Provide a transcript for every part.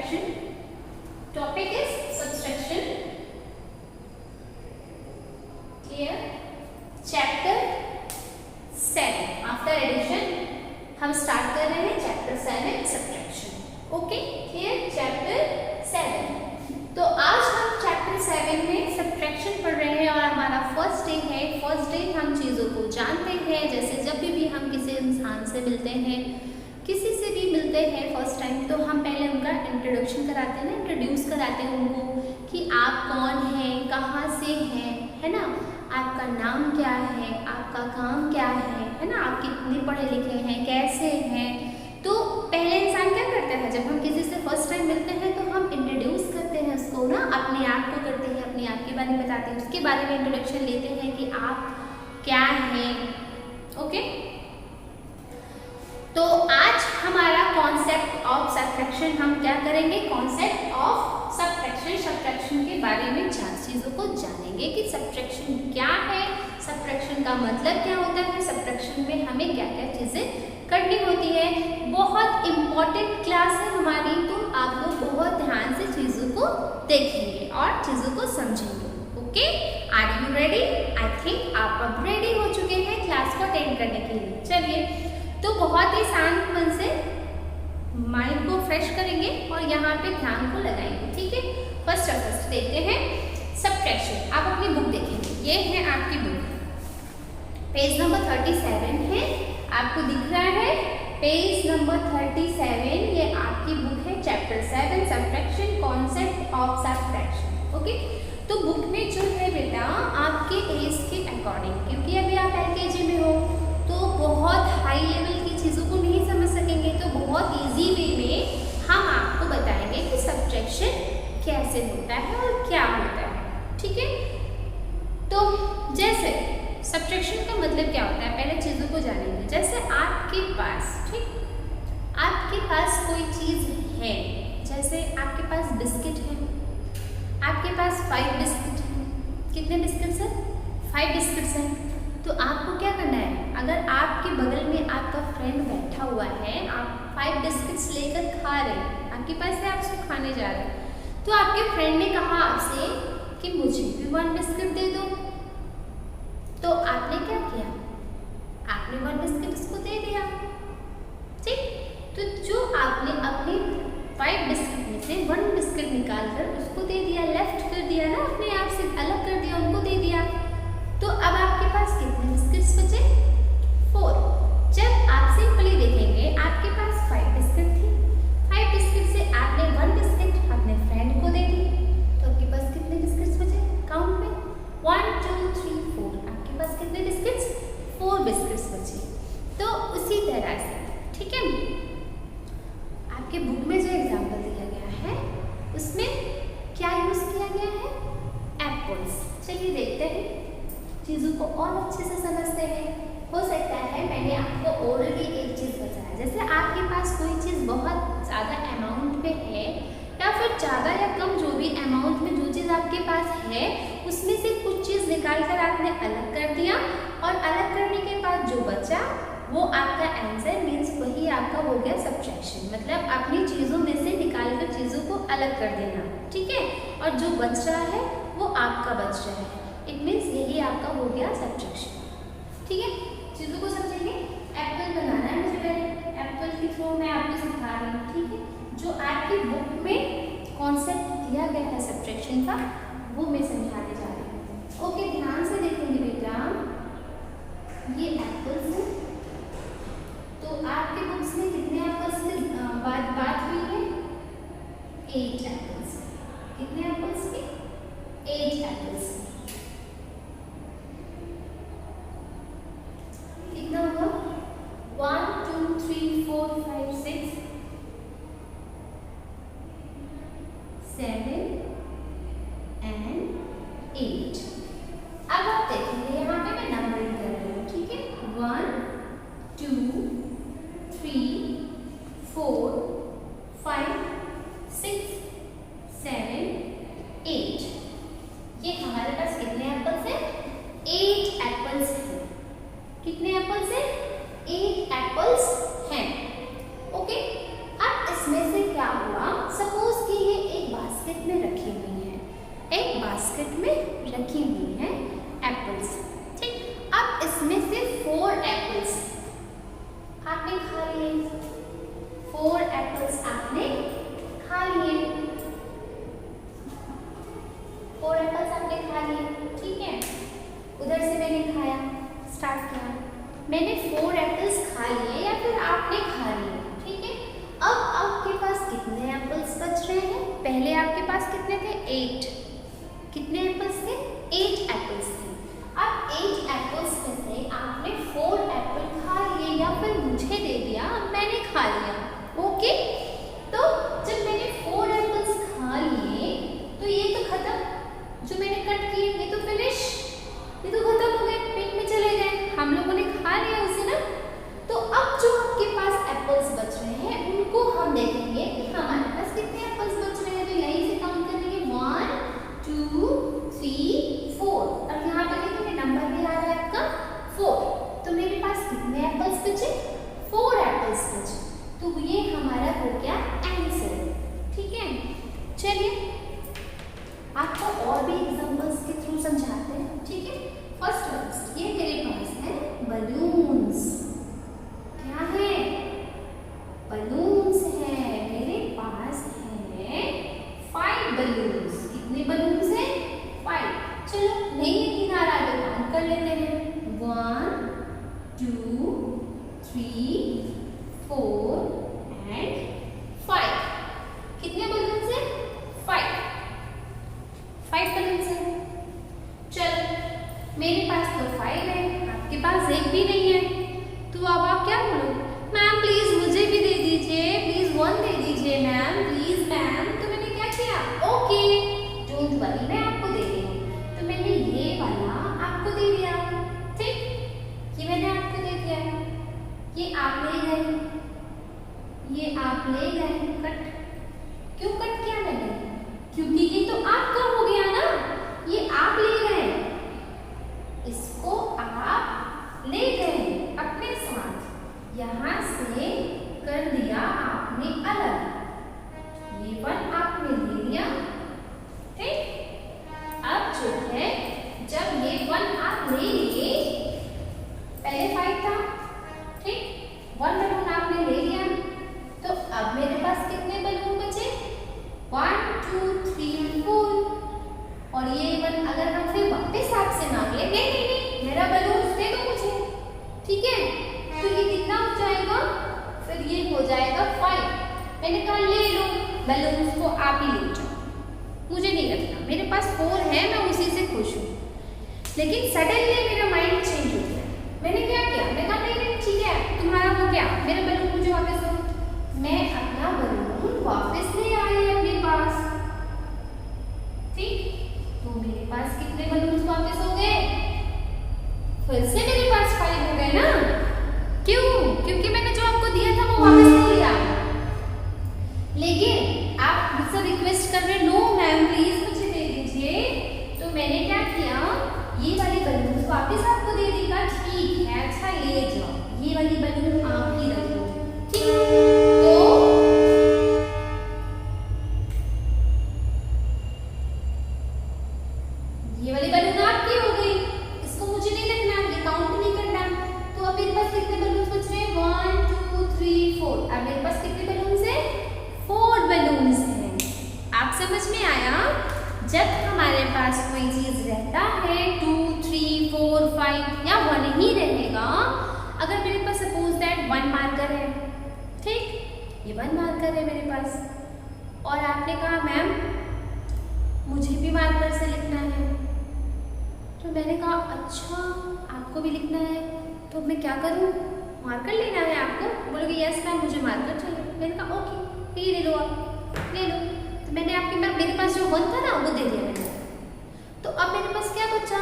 subtraction. Topic is subtraction. Clear? Chapter 7 after addition हम start कर रहे हैं chapter 7 subtraction. Okay, clear? Chapter 7. तो आज हम चैप्टर 7 में सब्ट्रैक्शन पढ़ रहे हैं और हमारा फर्स्ट डे है. फर्स्ट डे हम चीज़ों को जानते हैं. जैसे जब भी हम किसी इंसान से मिलते हैं, किसी से भी मिलते हैं फर्स्ट टाइम, तो हम पहले उनका इंट्रोडक्शन कराते हैं ना, इंट्रोड्यूस कराते हैं उनको कि आप कौन हैं, कहाँ से हैं, है ना, आपका नाम क्या है, आपका काम क्या है ना, आप कितने पढ़े लिखे हैं, कैसे हैं. तो पहले इंसान क्या करता है, जब हम किसी से फर्स्ट टाइम मिलते हैं तो हम इंट्रोड्यूस करते हैं उसको ना, अपने आप को करते हैं, अपने आप के बारे में बताते हैं, उसके बारे में इंट्रोडक्शन लेते हैं कि आप क्या हैं. ओके, तो आज हमारा कॉन्सेप्ट ऑफ सब्ट्रैक्शन हम क्या करेंगे, कॉन्सेप्ट ऑफ सब्ट्रैक्शन के बारे में 4 चीज़ों को जानेंगे कि सब्ट्रैक्शन क्या है, सब्ट्रैक्शन का मतलब क्या होता है, सब्ट्रैक्शन में हमें क्या क्या चीज़ें करनी होती है. बहुत इम्पॉर्टेंट क्लास है हमारी, तो आप लोग बहुत ध्यान से चीज़ों को देखेंगे और चीज़ों को समझेंगे. Okay, are you ready? I think आप अब रेडी हो चुके हैं क्लास को अटेंड करने के लिए. चलिए, तो बहुत ही शांत मन से माइंड को फ्रेश करेंगे और यहाँ पे ध्यान को लगाएंगे. ठीक है, फर्स्ट देखते हैं सब्ट्रैक्शन. आप अपनी बुक देखेंगे, ये है आपकी बुक, पेज नंबर 37 है, आपको दिख रहा है पेज नंबर 37. ये आपकी बुक है chapter 7 subtraction, concept of subtraction. Okay, तो बुक में जो है बेटा आपके एज के अकॉर्डिंग, क्योंकि अभी आप LKG में हो तो बहुत हाई लेवल की चीज़ों को नहीं समझ सकेंगे, तो बहुत इजी वे में हम आपको बताएंगे कि सब्ट्रैक्शन कैसे होता है और क्या होता है. ठीक है, तो जैसे सब्ट्रैक्शन का मतलब क्या होता है, पहले चीज़ों को जानेंगे. जैसे आपके पास, ठीक, आपके पास कोई चीज़ है, जैसे आपके पास बिस्किट है, आपके पास 5 बिस्किट हैं. कितने बिस्किट्स हैं? 5 बिस्किट्स हैं. तो आपको क्या करना है, अगर आपके बगल में आपका फ्रेंड बैठा हुआ है, आप 5 बिस्किट्स लेकर खा रहे हैं, आपके पास है, आप उसको खाने जा रहे हैं, तो आपके फ्रेंड ने कहा आपसे कि मुझे भी 1 बिस्किट दे दो. तो आपने क्या किया, आपने 1 बिस्किट उसको दे दिया. ठीक, तो जो आपने अपने 5 बिस्किट में से 1 बिस्किट निकाल कर उसको दे दिया, लेफ्ट कर दिया ना, अपने आप से अलग कर दिया, उनको दे दिया. तो अब आपके पास कितने बिस्किट्स बचे? 4. जब आप सिंपली देखेंगे, आपके पास 5 बिस्किट थी, 5 बिस्किट से आपने 1 बिस्किट अपने फ्रेंड को दे दी, तो आपके पास कितने बिस्किट्स बचे? काउंट में 1 2 3 4, आपके पास कितने बिस्किट्स? 4 बिस्किट्स बचे. तो उसी तरह से, ठीक है, आपके बुक में जो एग्जाम्पल दिया गया है उसमें क्या यूज किया गया है? एप्पल्स. चलिए देखते हैं, चीज़ों को और अच्छे से समझते हैं. हो सकता है मैंने आपको ऑलरेडी एक चीज़ बताया, जैसे आपके पास कोई चीज़ बहुत ज़्यादा अमाउंट में है, या फिर ज़्यादा या कम जो भी अमाउंट में जो चीज़ आपके पास है, उसमें से कुछ चीज़ निकाल कर आपने अलग कर दिया, और अलग करने के बाद जो बचा वो आपका आंसर, मीन्स वही आपका हो गया सब्ट्रैक्शन. मतलब अपनी चीज़ों में से निकाल कर चीज़ों को अलग कर देना. ठीक है, और जो बच रहा है वो आपका बच रहा है. इट मीन्स यही आपका हो गया सब्ट्रैक्शन. ठीक है, चीज़ों को समझेंगे. एप्पल बनाना है मुझे, पहले एप्पल की थ्रो मैं आपको सिखा रही हूँ. ठीक है, जो आपकी बुक में कॉन्सेप्ट दिया गया है सब्ट्रैक्शन का, वो मैं समझाने जा रही हूँ. ओके, ध्यान से देखेंगे बेटा, ये एप्पल्स हैं. तो आपके बुक्स में कितने एप्पल्स की बात हुई है? 8 एप्पल्स. कितने एप्पल्स के? 8 एप्पल्स. कितना हुआ? 1 2 3 4 5 6 7 and 8. अब आप देखेंगे, यहाँ पे मैं नंबरिंग कर रही हूँ. ठीक है, 1 2 3 4 5 6 7 8. ये हमारे पास कितने एप्पल्स हैं? 8 एप्पल्स हैं. कितने एप्पल्स हैं? 8 एप्पल्स हैं. ओके, अब इसमें से क्या हुआ, सपोज बास्केट में रखी हुई हैं एप्पल्स। ठीक, अब इसमें से 4 एप्पल्स आपने खा लिए, 4 एप्पल्स आपने खा लिए, 4 एप्पल्स आपने खा लिए। ठीक है, उधर से मैंने खाया स्टार्ट किया, मैंने 4 एप्पल्स खा लिए या फिर आपने खा लिए। ठीक है, अब आपके पास कितने एप्पल्स बच रहे हैं? पहले आपके पास कितने थे? 8। कितने एप्पल्स थे? 8 एप्पल्स थे। अब 8 एप्पल्स में से आपने 4 एप्पल खा लिए या फिर मुझे दे दिया, मैंने खा लिया। ओके, तो जब मैंने 4 एप्पल्स खा लिए तो ये तो खत्म, जो मैंने कट किए ये तो फिनिश, ये तो खत्म हो गए, पेट में चले गए, हम लोगों ने खा लिया उसे ना। तो अब जो आपके पास एप्पल्स बच रहे हैं उनको हम देखेंगे कि हमारे पास कितने एप्पल्स बच रहे हैं। तो यहीं से काउंट करेंगे 1 2 3 4, अब यहाँ पर देखिए नंबर भी आ रहा है आपका 4। तो मेरे पास कितने एप्पल्स बचे? 4 एप्पल्स बचे। तो ये हमारा हो गया आंसर। ठीक है, चलिए आपको और भी एग्जांपल्स के थ्रू समझाते हैं। ठीक है, फर्स्ट ये मेरे पास है बलून्स। क्या है? बलून्स है, मेरे पास है 5 बलून्स। कितने बलून्स हैं? 5। चलो नहीं यकीन आ रहा तो काउंट कर लेते हैं 1 2 3 4 एंड 5। कितने बलून्स हैं? 5 बलून्स हैं। चलो मेरे पास तो 5 है, आपके पास एक भी नहीं है, तो अब आप क्या बोलो? मैम प्लीज मुझे भी दे दीजिए, प्लीज 1 दे दीजिए मैम, प्लीज मैम। तो मैंने क्या किया? ओके डोंट वरी, मैं आपको दे रही हूँ। तो मैंने ये वाला आपको दे दिया। ठीक, ये मैंने आपको दे दिया, ये आप ले गए, ये आप ले गए। कट क्यों कट किया मैंने? क्योंकि ये तो आपका हो गया ना, ये आप ले गए, इसको आप ले गए अपने साथ, यहाँ से कर दिया आपने अलग, ये 1 आपने ले लिया। ठीक, अब जो है जब ये 1 आप ले लिए, पहले 5 था, ठीक, 1 बलून आपने ले लिया, तो अब मेरे पास कितने बलून बचे? 1 2 3 4। और ये 1 अगर हम फिर वापस आपसे मांग ले, नहीं मेरा बलून दे दो मुझे। ठीक है, तो ये कितना हो जाएगा? फिर ये हो जाएगा 5। मैंने कहा ले लो बलून्स को, आप ही ले जाओ, मुझे नहीं रखना, मेरे पास 4 है, मैं उसी से खुश हूँ। लेकिन सडनली मेरा माइंड चेंज हो गया, मैंने क्या किया? मैं कहा नहीं ठीक है तुम्हारा हो गया, मेरा बलून मुझे वापस दो। मैं अपना बलून वापस ले आई अपने पास। ठीक, तो मेरे पास कितने बलून्स वापस हो गए? फिर से मेरे पास 5 हो गए ना। क्यों? क्योंकि मैंने जो आपको दिया था वो वापस ले लिया। लेकिन आप मुझसे रिक्वेस्ट कर रहे नो मैम प्लीज मुझे दे दीजिए, तो मैंने क्या किया? ये वाली बलून्स वापस आपको दे देगा। ठीक है, अच्छा ले जाओ, ये वाली बलून आप ही रख लो। ठीक, तो ये वाली बलून आपकी हो गई, इसको मुझे नहीं रखना, ये काउंट नहीं करना। तो अब मेरे पास कितने बलून्स बच रहे हैं? 1 2 3 4। अब मेरे पास कितने बलून्स हैं? 4 बलून्स हैं। आप समझ में आया? जब हमारे पास कोई चीज रहता है 2 3 4 5 या 1 ही रहेगा। अगर मेरे पास सपोज दैट 1 मार्कर है, ठीक, ये 1 मार्कर है मेरे पास, और आपने कहा मैम मुझे भी मार्कर से लिखना है, तो मैंने कहा अच्छा आपको भी लिखना है, तो मैं क्या करूँ? मार्कर लेना है आपको? बोलोगे यस मैम मुझे मार्कर चाहिए। मैंने कहा ओके ये ले लो, आप ले लो। तो मैंने आपके पास, मेरे पास जो 1 था ना वो दे दिया मैंने। तो अब मेरे पास क्या बचा?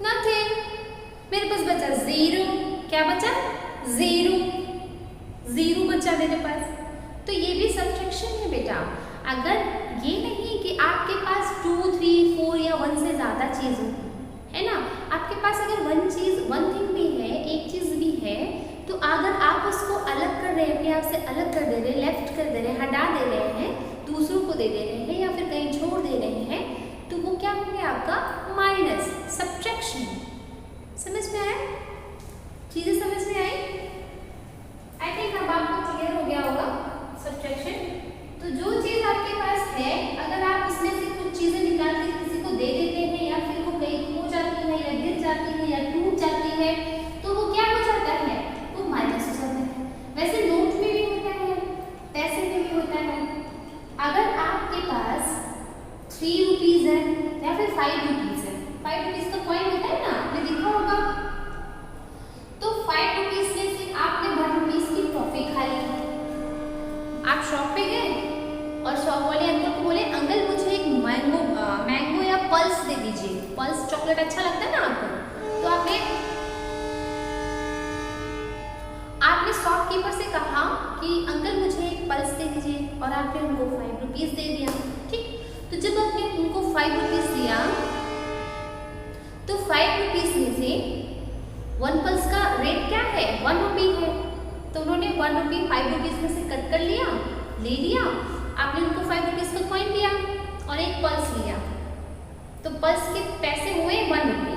नथिंग, मेरे पास बचा 0। क्या बचा? 0 बचा मेरे पास। तो ये भी सब्ट्रैक्शन है बेटा। अगर ये नहीं कि आपके पास 2 3 4 या 1 से ज़्यादा चीज़ हो, है ना, आपके पास अगर 1 थिंग भी है, एक चीज़ भी है, तो अगर आप उसको अलग कर रहे हैं, अपने आप से अलग कर दे रहे हैं, लेफ्ट कर दे रहे हैं, हटा दे रहे हैं, दूसरों को दे रहे हैं या फिर कहीं छोड़ दे रहे हैं, तो वो अगर आपके पास 3 रुपीज है या फिर 5 रुपीज है, 5 रुपीज का कॉइन होता है ना, आपने देखा होगा, तो 5 रुपीज में से आपने 1 रुपीज की टॉफी खा ली। आप शॉप पे गए और शॉप वाले अंकल को बोले अंकल मुझे एक मैंगो या पल्स दे दीजिए, पल्स चॉकलेट अच्छा लगता है ना आपको, तो आपने शॉपकीपर से कहा कि अंकल मुझे एक पल्स दे दीजिए और आपने उनको 5 रुपीज दे दिया। ठीक, तो जब आपने उनको 5 रुपीज दिया तो 5 रुपीज में से 1 पल्स का रेट क्या है, 1 रुपी है, तो उन्होंने 1 रुपी 5 रुपीज में से कट कर लिया, ले लिया, आपने उनको 5 रुपीज का कॉइन दिया और एक पल्स लिया, तो पल्स के पैसे हुए 1 रुपी,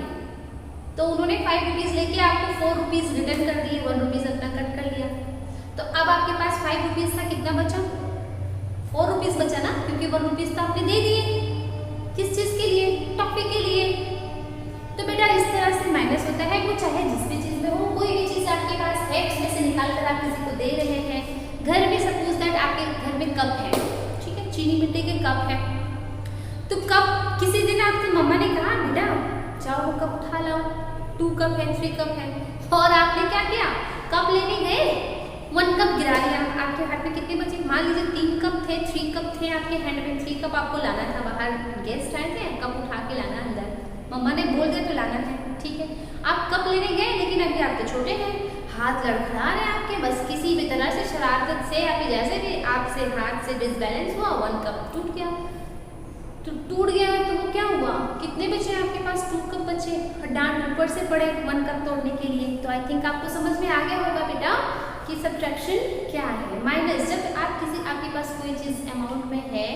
तो उन्होंने 5 रुपीज लेके आपको 4 रुपीज रिटर्न कर दिए, 1 रुपीज अपना कट कर लिया। तो अब आपके पास 5 रुपीज था, कितना बचा, 4 रुपीज बचा ना, क्योंकि 1 रुपीज तो आपने दे दिए, किस चीज के लिए, टॉफी के लिए। तो बेटा इस तरह से माइनस होता है, वो चाहे जिस भी चीज में हो, कोई भी चीज आपके पास है उसमें से निकाल कर आप किसी को दे रहे हैं। घर में सपोज दैट आपके घर में कप है, ठीक है, चीनी मिट्टी के कप है, तो कप किसी दिन आपकी मम्मा ने कहा बेटा जाओ वो कप उठा लाओ, 2 कप है, 3 कप है, और आपने क्या किया, कप लेने गए, 1 कप गिरा दिया, आपके हाथ में कितने बचे, मान लीजिए 3 कप थे, 3 कप थे आपके हैंड में, 3 कप आपको लाना था, बाहर गेस्ट आए थे, कप उठा के लाना अंदर, मम्मा ने बोल दिया तो लाना है, ठीक है, आप कप लेने गए, लेकिन अभी आप तो छोटे हैं, हाथ लड़खड़ा रहे हैं आपके, बस किसी भी तरह से शरारत से या फिर जैसे भी आपसे हाथ से डिसबैलेंस हुआ, 1 कप टूट गया, तो टूट गया तो वो क्या हुआ, कितने बचे आपके पास, 2 कप बचे, डांट ऊपर से पड़े 1 कप तोड़ने के लिए। तो आई थिंक आपको समझ में आ गया होगा बेटा कि सब्ट्रैक्शन क्या है, माइनस, जब आपके पास कोई चीज अमाउंट में है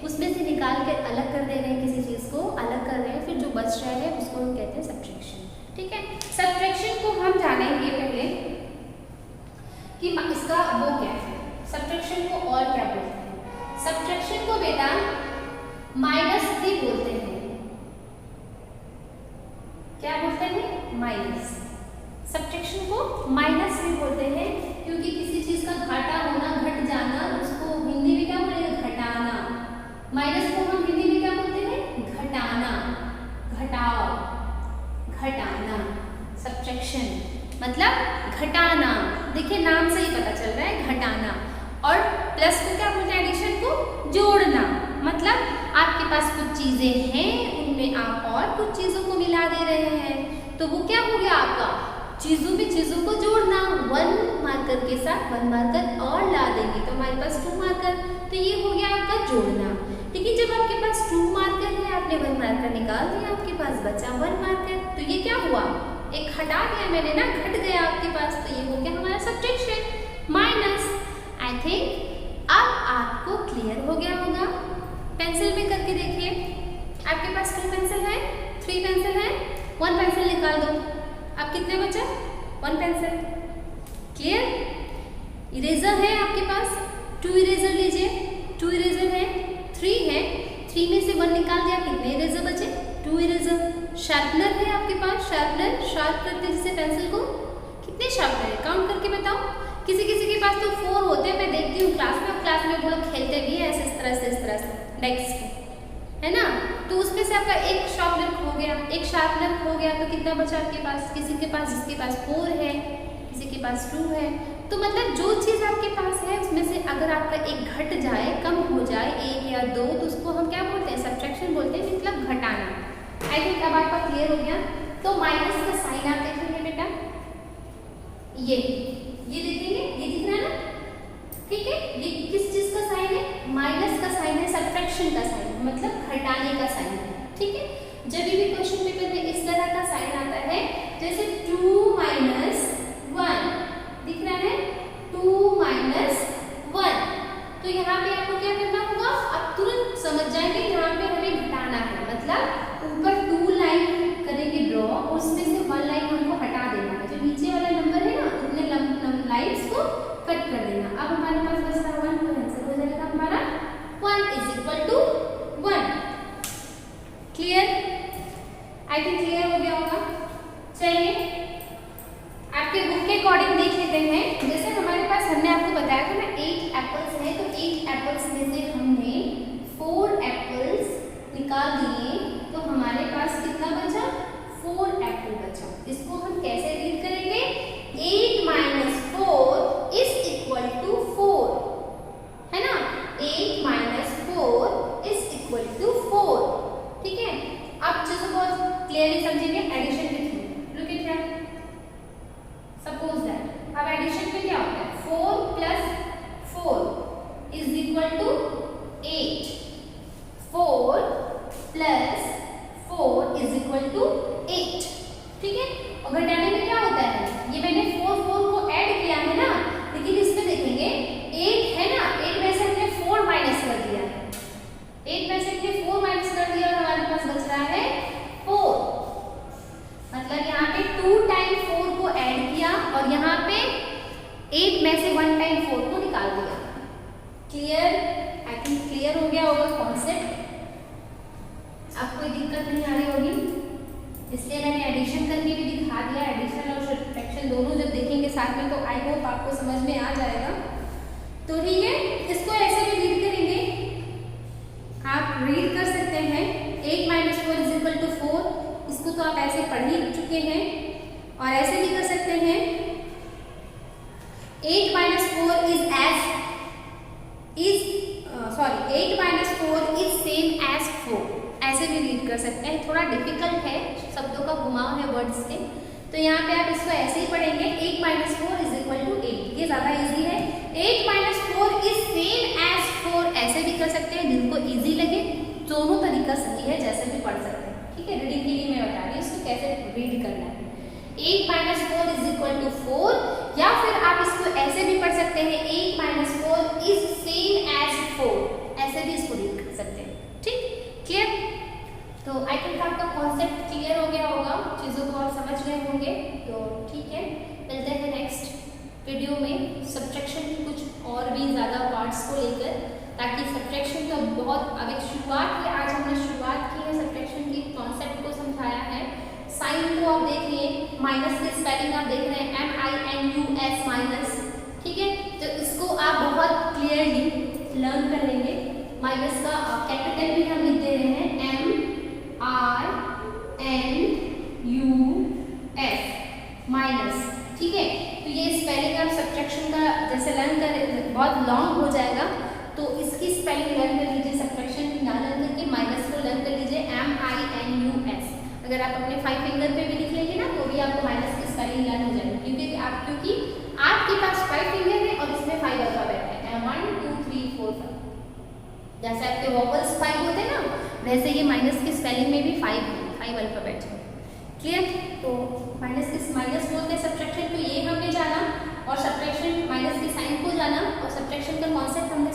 उसमें से निकाल कर अलग कर दे रहे हैं, किसी चीज को अलग कर रहे हैं, फिर जो बच रहा है उसको हम कहते हैं सब्ट्रैक्शन। ठीक है, सब्ट्रैक्शन को हम जानेंगे पहले कि इसका वो क्या है, सब्ट्रैक्शन को और क्या बोलते हैं। सब्ट्रैक्शन को बेटा -3 बोलते हैं, क्या बोलते हैं, माइनस। सब्ट्रैक्शन को -3 बोलते हैं, क्योंकि किसी चीज का घाटा होना, घट जाना, उसको हिंदी में क्या बोलेंगे, घटाना। माइनस को हम हिंदी में क्या बोलते हैं, घटाना, घटाओ, घटाना, सब्ट्रैक्शन मतलब घटाना। देखिए नाम से ही पता चल रहा है, घटाना। और प्लस को क्या बोलते हैं, एडिशन को जोड़ना, मतलब आपके पास कुछ चीजें हैं, उनमें आप और कुछ चीजों को मिला दे रहे हैं, तो वो क्या हो गया आपका, चीजों में चीजों को जोड़ना। 1 मार्कर के साथ 1 मार्कर और ला देंगे तो हमारे पास 2 मार्कर, तो ये हो गया आपका जोड़ना। लेकिन जब आपके पास 2 मार्कर है, आपने 1 मार्कर निकाल दिया, आपके पास बचा 1 मार्कर, तो ये क्या हुआ, एक हटा दिया मैंने ना, घट गया आपके पास, तो ये हो गया हमारा सब्ट्रैक्शन, माइनस। आई थिंक अब आपको क्लियर हो गया होगा। पेंसिल में करके देखिए, आपके पास 2 पेंसिल है, 3 पेंसिल है, 1 पेंसिल निकाल दो, अब कितने बचे, 1 पेंसिल, क्लियर। इरेजर है आपके पास, 2 इरेजर लीजिए, 2 इरेजर है, 3 है, 3 में से 1 निकाल दिया, कितने इरेजर बचे, 2 इरेजर। शार्पनर है आपके पास, शार्पनर, शार्प करते जिससे पेंसिल को, कितने शार्पनर है, काउंट करके बताओ। किसी किसी के पास तो 4 होते हैं, मैं देखती हूँ क्लास में वो लोग खेलते भी हैं ऐसे, इस तरह से नेक्स्ट है ना, तो उसमें से आपका एक शार्पनर खो गया, एक शार्पनर खो गया, तो कितना बचा आपके पास, किसी के पास, जिसके पास 4 है, किसी के पास 2 है, तो मतलब जो चीज़ आपके पास है उसमें से अगर आपका एक घट जाए, कम हो जाए, 1 या 2, तो उसको हम क्या बोलते हैं, सब्ट्रैक्शन बोलते हैं, मतलब घटाना। आई थिंक अब आपका क्लियर हो गया। तो माइनस का साइन आप देखेंगे बेटा, ये देखेंगे, ये दिख रहा है ना, ठीक है, ये किस चीज का साइन है, माइनस का साइन है, सब्ट्रैक्शन का साइन है, मतलब घटाने का साइन है। ठीक है, जब भी क्वेश्चन पेपर में इस तरह का साइन आता है, जैसे 2 - 1 दिख रहा है, 2 - 1, तो यहाँ पे आपको क्या करना होगा, आप तुरंत समझ जाएंगे यहाँ पे हमें घटाना है, मतलब ऊपर 2 लाइन करेंगे ड्रॉ, उसमें से 1 लाइन हमको हटा देना है, जो नीचे वाला नंबर है ना, उतने लाइन्स को कट कर देना। अब हमारे पास बचता है 1, तो आंसर हो जाएगा हमारा 1 = 1। क्लियर, आई थिंक क्लियर हो गया होगा। चलिए आपके बुक के अकॉर्डिंग देख लेते हैं। जैसे हमारे पास, हमने आपको बताया था ना 8 एप्पल्स है, तो 8 एप्पल्स में से हमने 4 एप्पल्स निकाल दिए तो हमारे पास कितना बचा? 4 एप्पल बचा। इसको हम कैसे रीड करेंगे? 8 माइनस 4 इज इक्वल टू 4, है ना? 8 माइनस 4 इज इक्वल टू 4। ठीक है, अब चीजों को क्लियरली समझेंगे एडिशन के थ्रू। Look at here, suppose that अब एडिशन में क्या होता है? 4 plus 4 is equal to 8। 4 plus 4 is equal to 8। ठीक है, और घटाने में क्या होता है? ये मैंने 4 को ऐड किया है ना, लेकिन इसमें देखेंगे 8 है ना, 8 में से हमने 4 माइनस कर दिया है। 8 में से हमने 4 माइनस कर दिया और हमारे पास बच रहा है 4। मतलब यहाँ पे 2 टाइम 4 को ऐड किया और यहाँ पे 8 में से 1 टाइम 4 को निकाल दिया। क्लियर? आई थिंक क्लियर हो गया होगा कॉन्सेप्ट। अब कोई दिक्कत नहीं आ रही होगी, इसलिए मैंने एडिशन करके भी दिखा दिया। एडिशन और सब्ट्रैक्शन दोनों जब देखेंगे साथ में तो आई होप आपको समझ में आ जाएगा। तो ठीक है, इसको ऐसे भी रीड करेंगे, आप रीड कर सकते हैं 8 माइनस 4 इज इक्वल टू 4। इसको तो आप ऐसे पढ़ ही चुके हैं, और ऐसे भी कर सकते हैं 8 minus 4 is 8 minus 4 is same as 4। ऐसे भी रीड कर सकते हैं। थोड़ा डिफिकल्ट है, शब्दों का घुमाव है वर्ड्स के, तो यहाँ पे आप इसको ऐसे ही पढ़ेंगे 8 माइनस 4 इज इक्वल टू 8। ये ज्यादा इजी है। 8 माइनस 4 इज सेम एज 4, ऐसे भी कर सकते हैं, जिनको इजी लगे। दोनों तरीका सही है, जैसे भी पढ़ सकते हैं। ठीक है, रीडिंग के लिए मैं बता रही हूँ इसको कैसे रीड करना है। 8 माइनस 4 इज इक्वल टू 4, या फिर आप इसको ऐसे भी पढ़ सकते हैं 8 माइनस 4 इज सेम एज 4। ऐसे भी इसको रीड कर सकते हैं। ठीक, क्लियर? तो आई थिंक आपका कॉन्सेप्ट क्लियर हो गया होगा, चीज़ों को और समझ गए होंगे। तो ठीक है, मिलते हैं नेक्स्ट वीडियो में सब्ट्रैक्शन की कुछ और भी ज़्यादा पार्ट्स को लेकर, ताकि सब्ट्रैक्शन का बहुत अब एक शुरुआत है। आज हमने शुरुआत की है सब्ट्रैक्शन की, कॉन्सेप्ट को समझाया है। साइन को आप देखिए, माइनस की स्पेलिंग आप देख रहे हैं MINUS माइनस। ठीक है, तो इसको आप बहुत क्लियरली लर्न कर लेंगे। माइनस का कैपिटल भी हम लिख दे रहे हैं MRNUS माइनस। ठीक है, तो ये स्पेलिंग आप सब्ट्रैक्शन का जैसे लर्न कर, बहुत लॉन्ग हो जाएगा, तो इसकी स्पेलिंग लर्न कर लीजिए। सब्ट्रैक्शन की ना लर्न करके माइनस को लर्न कर लीजिए MINUS। अगर आप अपने 5 फिंगर पे भी लिख लेंगे ना, तो भी आपको माइनस की स्पेलिंग लर्न हो जाएगी, क्योंकि आपके पास 5 फिंगर है और इसमें 5 अल्फाबेट है, 1 2 3 4 5। जैसे आपके वोवेल्स 5 होते हैं ना, वैसे ये माइनस की स्पेलिंग में भी 5 अल्फाबेट है। क्लियर? तो माइनस बोलते हैं सब्ट्रैक्शन को, ये हमने जाना, और सब्ट्रैक्शन माइनस की साइन को जाना, और सब्ट्रैक्शन का कॉन्सेप्ट हमने